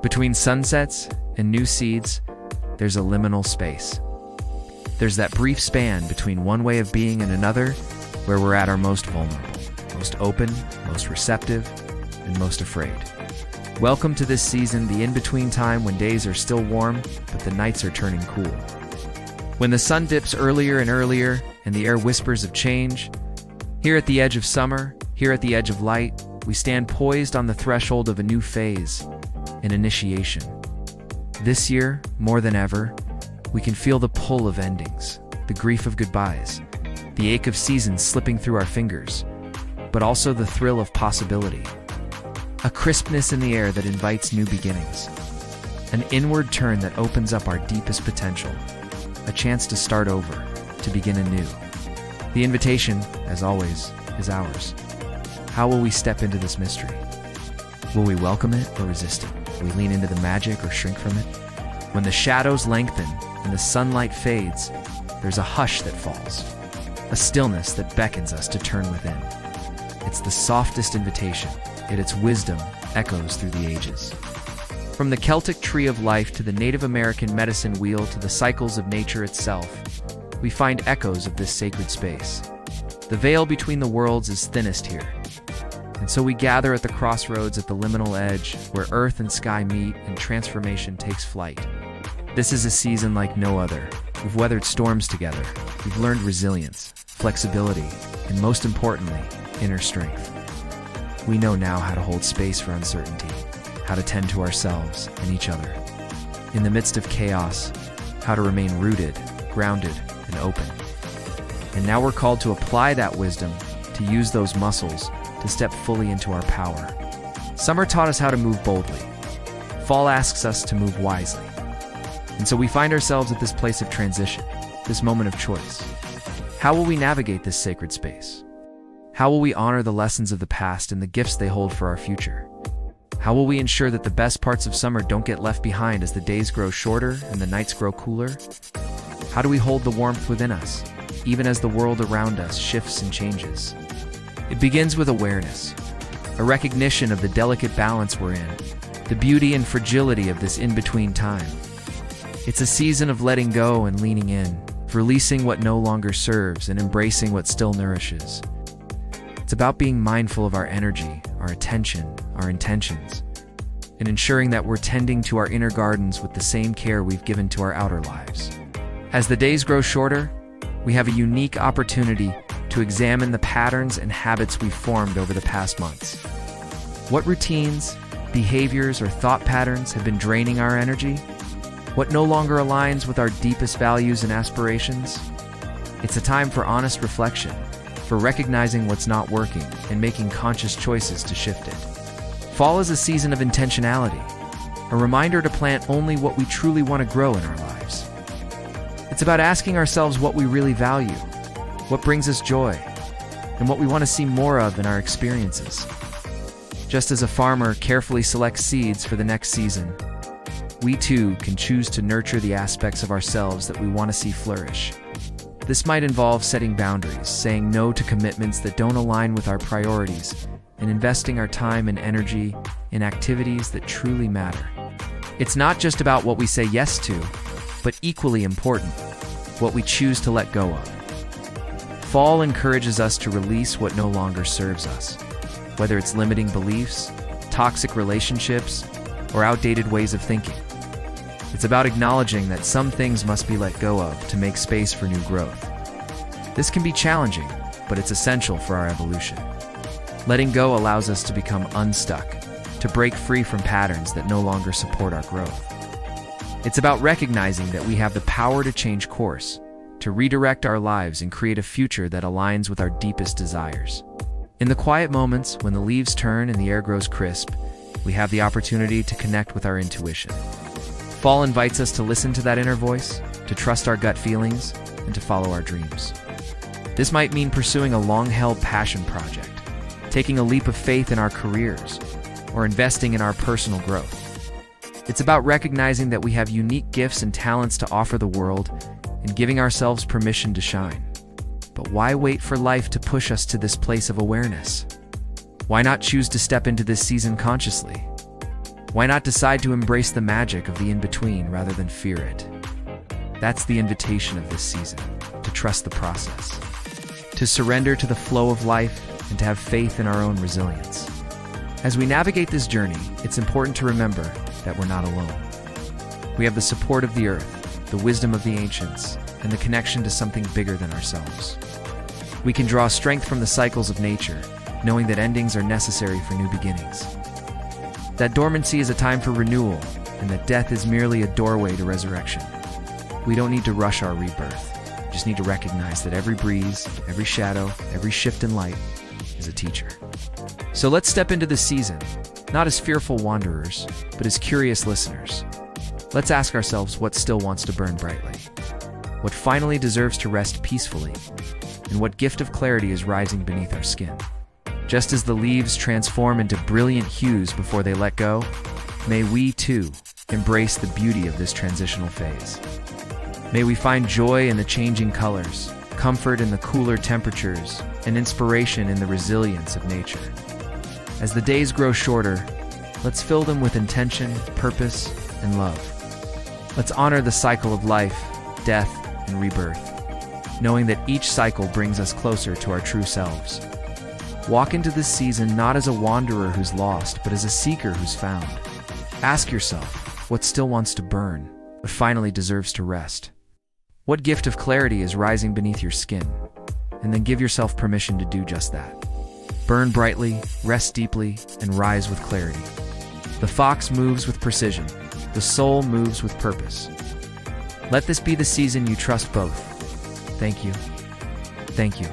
Between sunsets and new seeds, there's a liminal space. There's that brief span between one way of being and another where we're at our most vulnerable, most open, most receptive, and most afraid. Welcome to this season, the in-between time when days are still warm, but the nights are turning cool. When the sun dips earlier and earlier and the air whispers of change, here at the edge of summer, here at the edge of light, we stand poised on the threshold of a new phase, an initiation. This year, more than ever, we can feel the pull of endings, the grief of goodbyes, the ache of seasons slipping through our fingers, but also the thrill of possibility. A crispness in the air that invites new beginnings. An inward turn that opens up our deepest potential. A chance to start over, to begin anew. The invitation, as always, is ours. How will we step into this mystery? Will we welcome it or resist it? Will we lean into the magic or shrink from it? When the shadows lengthen and the sunlight fades, there's a hush that falls. A stillness that beckons us to turn within. It's the softest invitation, yet its wisdom echoes through the ages. From the Celtic tree of life to the Native American medicine wheel to the cycles of nature itself, we find echoes of this sacred space. The veil between the worlds is thinnest here. And so we gather at the crossroads at the liminal edge where earth and sky meet and transformation takes flight. This is a season like no other. We've weathered storms together. We've learned resilience, flexibility, and most importantly, inner strength. We know now how to hold space for uncertainty, how to tend to ourselves and each other. In the midst of chaos, how to remain rooted, grounded, and open. And now we're called to apply that wisdom, to use those muscles, to step fully into our power. Summer taught us how to move boldly. Fall asks us to move wisely. And so we find ourselves at this place of transition, this moment of choice. How will we navigate this sacred space? How will we honor the lessons of the past and the gifts they hold for our future? How will we ensure that the best parts of summer don't get left behind as the days grow shorter and the nights grow cooler? How do we hold the warmth within us, even as the world around us shifts and changes? It begins with awareness, a recognition of the delicate balance we're in, the beauty and fragility of this in-between time. It's a season of letting go and leaning in, of releasing what no longer serves and embracing what still nourishes. It's about being mindful of our energy, our attention, our intentions, and ensuring that we're tending to our inner gardens with the same care we've given to our outer lives. As the days grow shorter, we have a unique opportunity to examine the patterns and habits we've formed over the past months. What routines, behaviors, or thought patterns have been draining our energy? What no longer aligns with our deepest values and aspirations? It's a time for honest reflection, for recognizing what's not working and making conscious choices to shift it. Fall is a season of intentionality, a reminder to plant only what we truly want to grow in our lives. It's about asking ourselves what we really value, what brings us joy, and what we want to see more of in our experiences. Just as a farmer carefully selects seeds for the next season, we too can choose to nurture the aspects of ourselves that we want to see flourish. This might involve setting boundaries, saying no to commitments that don't align with our priorities, and investing our time and energy in activities that truly matter. It's not just about what we say yes to, but equally important, what we choose to let go of. Fall encourages us to release what no longer serves us, whether it's limiting beliefs, toxic relationships, or outdated ways of thinking. It's about acknowledging that some things must be let go of to make space for new growth. This can be challenging, but it's essential for our evolution. Letting go allows us to become unstuck, to break free from patterns that no longer support our growth. It's about recognizing that we have the power to change course, to redirect our lives and create a future that aligns with our deepest desires. In the quiet moments when the leaves turn and the air grows crisp, we have the opportunity to connect with our intuition. Fall invites us to listen to that inner voice, to trust our gut feelings, and to follow our dreams. This might mean pursuing a long-held passion project, taking a leap of faith in our careers, or investing in our personal growth. It's about recognizing that we have unique gifts and talents to offer the world and giving ourselves permission to shine. But why wait for life to push us to this place of awareness? Why not choose to step into this season consciously? Why not decide to embrace the magic of the in-between rather than fear it? That's the invitation of this season, to trust the process, to surrender to the flow of life, and to have faith in our own resilience. As we navigate this journey, it's important to remember that we're not alone. We have the support of the earth, the wisdom of the ancients, and the connection to something bigger than ourselves. We can draw strength from the cycles of nature, knowing that endings are necessary for new beginnings. That dormancy is a time for renewal, and that death is merely a doorway to resurrection. We don't need to rush our rebirth. We just need to recognize that every breeze, every shadow, every shift in light is a teacher. So let's step into this season, not as fearful wanderers, but as curious listeners. Let's ask ourselves what still wants to burn brightly, what finally deserves to rest peacefully, and what gift of clarity is rising beneath our skin. Just as the leaves transform into brilliant hues before they let go, may we, too, embrace the beauty of this transitional phase. May we find joy in the changing colors, comfort in the cooler temperatures, and inspiration in the resilience of nature. As the days grow shorter, let's fill them with intention, purpose, and love. Let's honor the cycle of life, death, and rebirth, knowing that each cycle brings us closer to our true selves. Walk into this season not as a wanderer who's lost, but as a seeker who's found. Ask yourself what still wants to burn, but finally deserves to rest. What gift of clarity is rising beneath your skin? And then give yourself permission to do just that. Burn brightly, rest deeply, and rise with clarity. The fox moves with precision. The soul moves with purpose. Let this be the season you trust both. Thank you. Thank you.